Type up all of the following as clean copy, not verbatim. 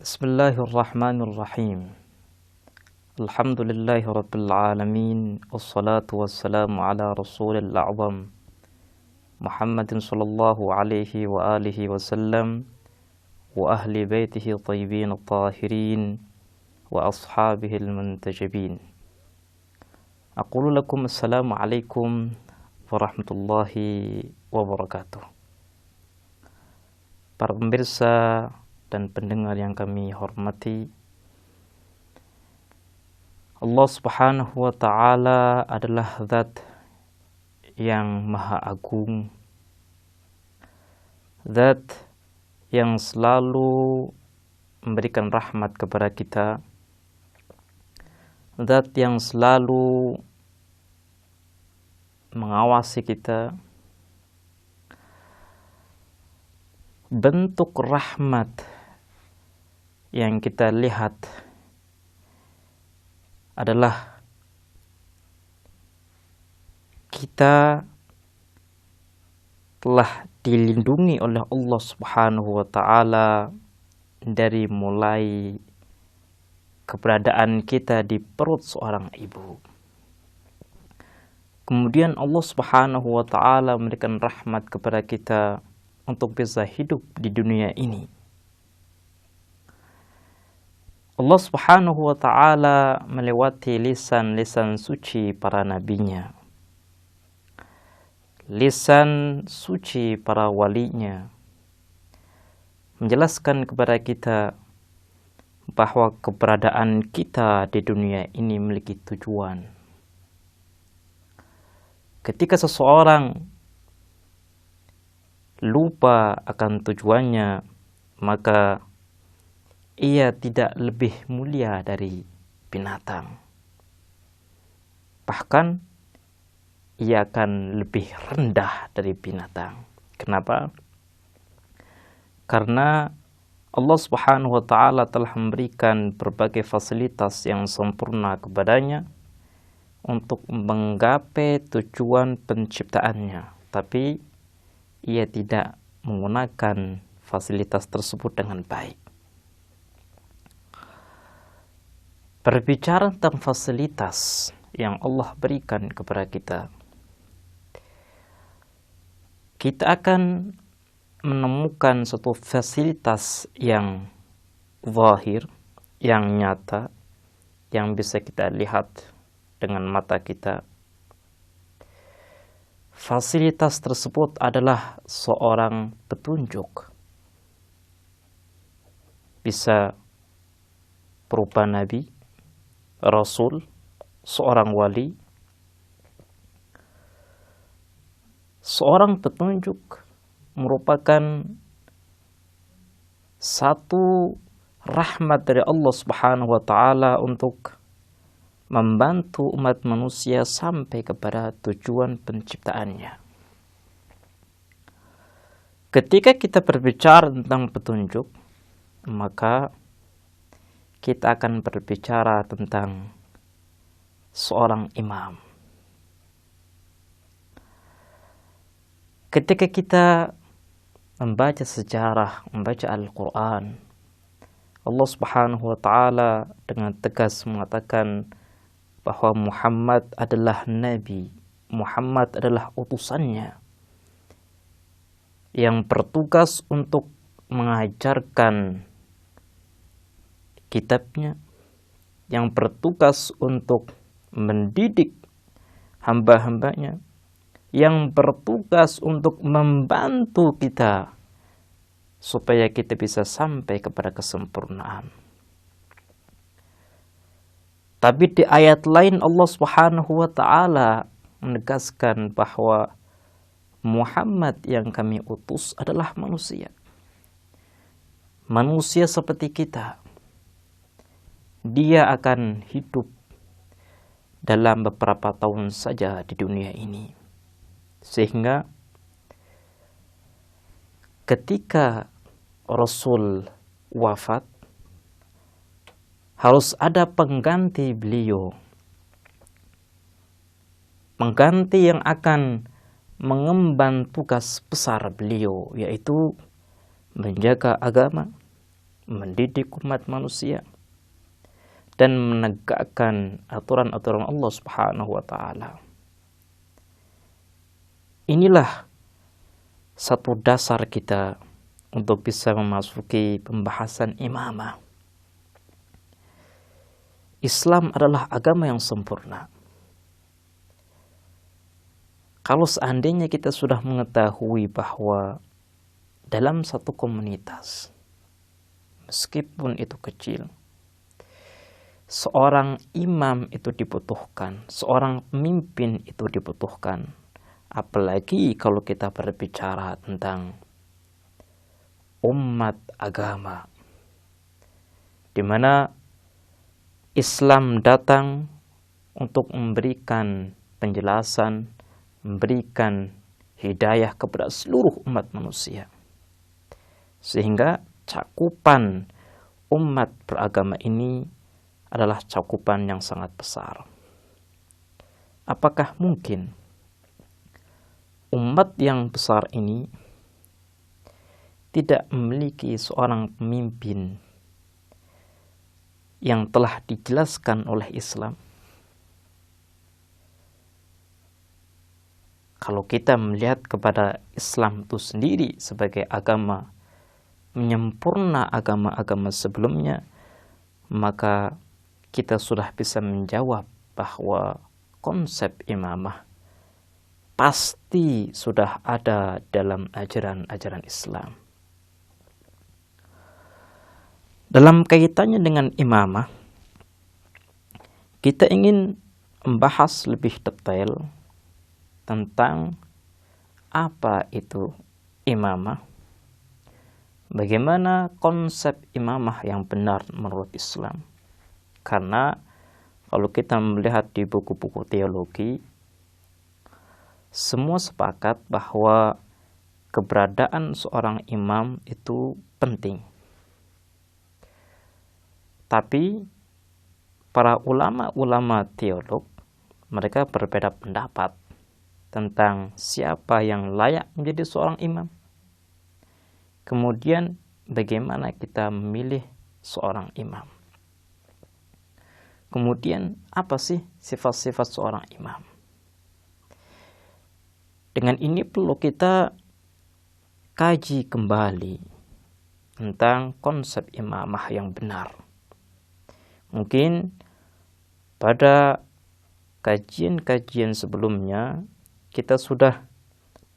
Bismillahirrahmanirrahim. Alhamdulillahi rabbil alamin. Wassalatu wassalamu ala rasulil a'zam Muhammadin sallallahu alaihi wa alihi wasallam wa ahli baitihi tayyibin tahirin wa ashabihi al-muntajabin. Aqulu lakum assalamu alaikum warahmatullahi wabarakatuh. Para pemirsa dan pendengar yang kami hormati, Allah Subhanahu wa ta'ala adalah zat yang maha agung, zat yang selalu memberikan rahmat kepada kita, zat yang selalu mengawasi kita. Bentuk rahmat yang kita lihat adalah kita telah dilindungi oleh Allah Subhanahu wa ta'ala dari mulai keberadaan kita di perut seorang ibu. Kemudian Allah Subhanahu wa ta'ala memberikan rahmat kepada kita untuk bisa hidup di dunia ini. Allah Subhanahu wa ta'ala melewati lisan-lisan suci para nabinya, lisan suci para walinya, menjelaskan kepada kita bahwa keberadaan kita di dunia ini memiliki tujuan. Ketika seseorang lupa akan tujuannya, maka ia tidak lebih mulia dari binatang. Bahkan ia akan lebih rendah dari binatang. Kenapa? Karena Allah Subhanahu wa ta'ala telah memberikan berbagai fasilitas yang sempurna kepadanya untuk menggapai tujuan penciptaannya, tapi ia tidak menggunakan fasilitas tersebut dengan baik. Berbicara tentang fasilitas yang Allah berikan kepada kita, kita akan menemukan suatu fasilitas yang zahir, yang nyata, yang bisa kita lihat dengan mata kita. Fasilitas tersebut adalah seorang petunjuk. Bisa berupa nabi, rasul, seorang wali. Seorang petunjuk merupakan satu rahmat dari Allah Subhanahu wa ta'ala untuk membantu umat manusia sampai kepada tujuan penciptaannya. Ketika kita berbicara tentang petunjuk, maka kita akan berbicara tentang seorang imam. Ketika kita membaca sejarah, membaca Al-Quran, Allah Subhanahu wa ta'ala dengan tegas mengatakan bahwa Muhammad adalah nabi, Muhammad adalah utusannya yang bertugas untuk mengajarkan kitabnya, yang bertugas untuk mendidik hamba-hambanya, yang bertugas untuk membantu kita supaya kita bisa sampai kepada kesempurnaan. Tapi di ayat lain Allah Subhanahu wa ta'ala menegaskan bahwa Muhammad yang kami utus adalah manusia. Manusia seperti kita. Dia akan hidup dalam beberapa tahun saja di dunia ini. Sehingga ketika Rasul wafat, harus ada pengganti beliau. Pengganti yang akan mengemban tugas besar beliau, yaitu menjaga agama, mendidik umat manusia, dan menegakkan aturan-aturan Allah Subhanahu wa Ta'ala. Inilah satu dasar kita untuk bisa memasuki pembahasan imamah. Islam adalah agama yang sempurna. Kalau seandainya kita sudah mengetahui bahwa dalam satu komunitas, meskipun itu kecil, seorang imam itu dibutuhkan, seorang pemimpin itu dibutuhkan. Apalagi kalau kita berbicara tentang umat agama, di mana Islam datang untuk memberikan penjelasan, memberikan hidayah kepada seluruh umat manusia. Sehingga cakupan umat beragama ini adalah cakupan yang sangat besar. Apakah mungkin umat yang besar ini tidak memiliki seorang pemimpin yang telah dijelaskan oleh Islam? Kalau kita melihat kepada Islam itu sendiri sebagai agama menyempurna agama-agama sebelumnya, maka kita sudah bisa menjawab bahwa konsep imamah pasti sudah ada dalam ajaran-ajaran Islam. Dalam kaitannya dengan imamah, kita ingin membahas lebih detail tentang apa itu imamah, bagaimana konsep imamah yang benar menurut Islam. Karena kalau kita melihat di buku-buku teologi, semua sepakat bahwa keberadaan seorang imam itu penting. Tapi para ulama-ulama teolog, mereka berbeda pendapat tentang siapa yang layak menjadi seorang imam. Kemudian bagaimana kita memilih seorang imam. Kemudian apa sih sifat-sifat seorang imam? Dengan ini perlu kita kaji kembali tentang konsep imamah yang benar. Mungkin pada kajian-kajian sebelumnya kita sudah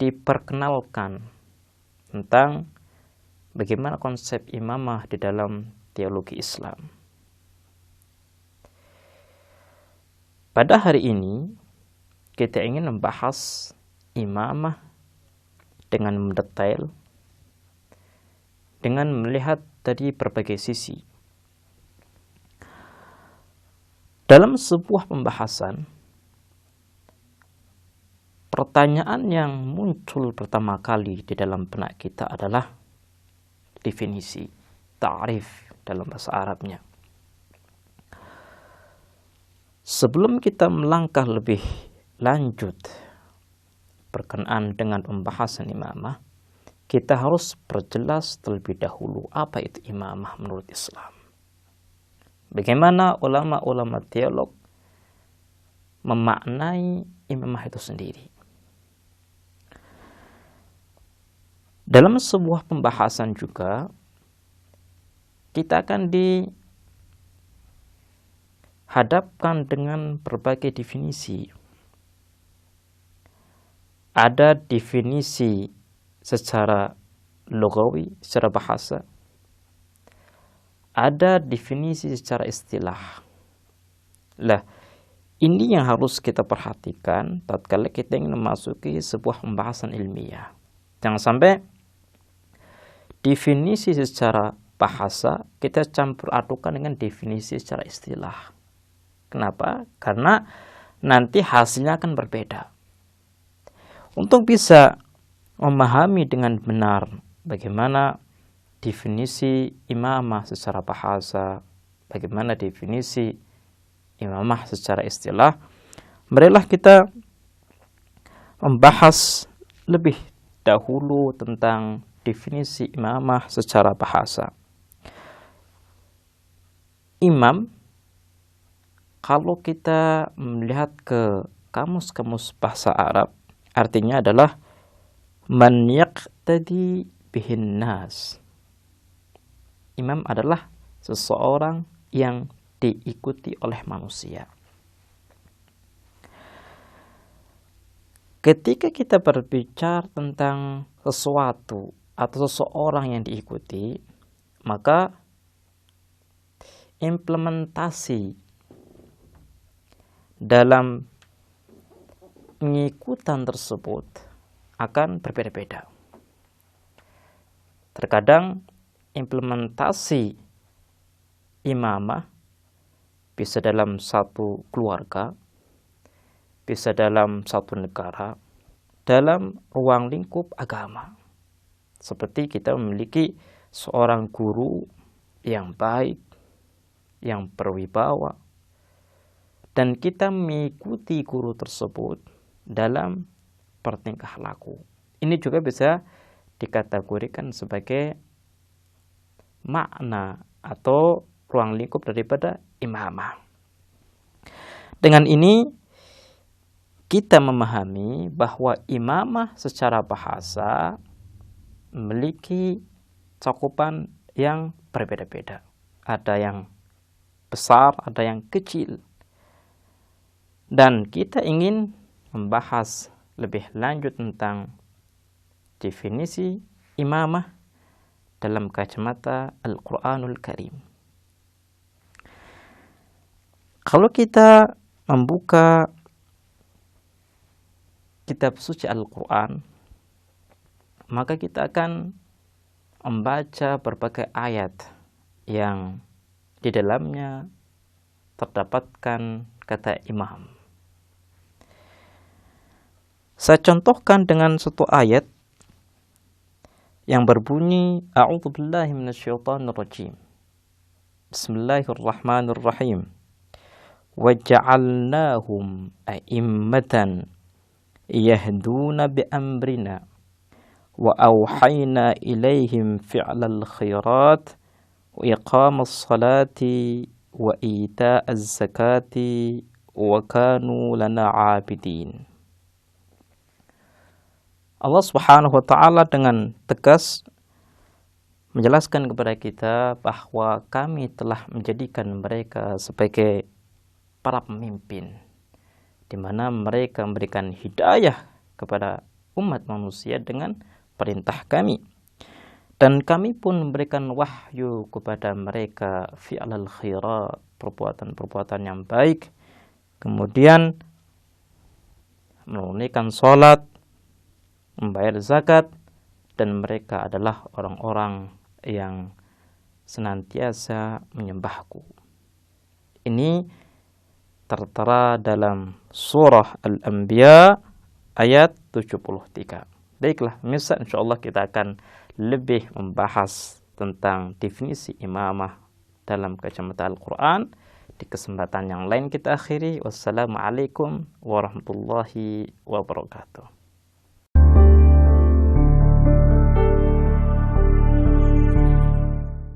diperkenalkan tentang bagaimana konsep imamah di dalam teologi Islam. Pada hari ini kita ingin membahas imamah dengan mendetail, dengan melihat dari berbagai sisi. Dalam sebuah pembahasan, pertanyaan yang muncul pertama kali di dalam benak kita adalah definisi, ta'rif dalam bahasa Arabnya. Sebelum kita melangkah lebih lanjut berkenaan dengan pembahasan imamah, kita harus perjelas terlebih dahulu apa itu imamah menurut Islam. Bagaimana ulama-ulama teolog memaknai imamah itu sendiri. Dalam sebuah pembahasan juga, kita akan dihadapkan dengan berbagai definisi. Ada definisi secara lugawi, secara bahasa. Ada definisi secara istilah. Lah, ini yang harus kita perhatikan tatkala kita ingin memasuki sebuah pembahasan ilmiah. Jangan sampai definisi secara bahasa kita campur adukan dengan definisi secara istilah. Kenapa? Karena nanti hasilnya akan berbeda. Untuk bisa memahami dengan benar bagaimana definisi imamah secara bahasa, bagaimana definisi imamah secara istilah, marilah kita membahas lebih dahulu tentang definisi imamah secara bahasa. imam, kalau kita melihat ke kamus-kamus bahasa Arab, artinya adalah man yaqtadi bihin nas. Imam adalah seseorang yang diikuti oleh manusia. Ketika kita berbicara tentang sesuatu atau seseorang yang diikuti, maka implementasi dalam pengikutan tersebut akan berbeda-beda. Terkadang implementasi imamah bisa dalam satu keluarga, bisa dalam satu negara, dalam ruang lingkup agama. Seperti kita memiliki seorang guru yang baik, yang berwibawa, dan kita mengikuti guru tersebut dalam bertingkah laku. Ini juga bisa dikategorikan sebagai makna atau ruang lingkup daripada imamah. Dengan ini kita memahami bahwa imamah secara bahasa memiliki cakupan yang berbeda-beda. Ada yang besar, ada yang kecil. Dan kita ingin membahas lebih lanjut tentang definisi imamah dalam kacamata Al-Quranul Karim. Kalau kita membuka kitab suci Al-Quran, maka kita akan membaca berbagai ayat yang di dalamnya terdapatkan kata imam. Saya contohkan dengan satu ayat yang berbunyi A'udzubillahi minasyaitonirrajim. Bismillahirrahmanirrahim. Waja'alnahum a'immatan yahduna bi'amrina wa awhayna ilaihim fi'lal khairat wa iqamas salati wa ita'az zakati wa kanu lana 'abidin. Allah Subhanahu wa taala dengan tegas menjelaskan kepada kita bahwa kami telah menjadikan mereka sebagai para pemimpin, di mana mereka memberikan hidayah kepada umat manusia dengan perintah kami. Dan kami pun memberikan wahyu kepada mereka fi'lal khairat, perbuatan-perbuatan yang baik, kemudian menunaikan salat, membayar zakat, dan mereka adalah orang-orang yang senantiasa menyembahku. Ini tertera dalam surah Al-Anbiya ayat 73. Baiklah, misal insyaallah kita akan lebih membahas tentang definisi imamah dalam kacamata Al-Quran di kesempatan yang lain kita akhiri. Wassalamualaikum warahmatullahi wabarakatuh.